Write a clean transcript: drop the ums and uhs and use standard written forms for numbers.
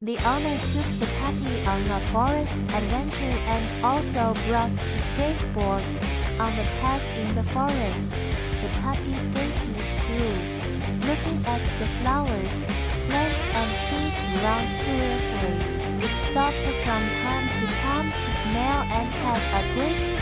The owner took the puppy on a forest adventure and also brought the skateboard. On the path in the forest, the puppy skated through, looking at the flowers, plants and trees around curiously. It stopped from time to time to smell and have a brief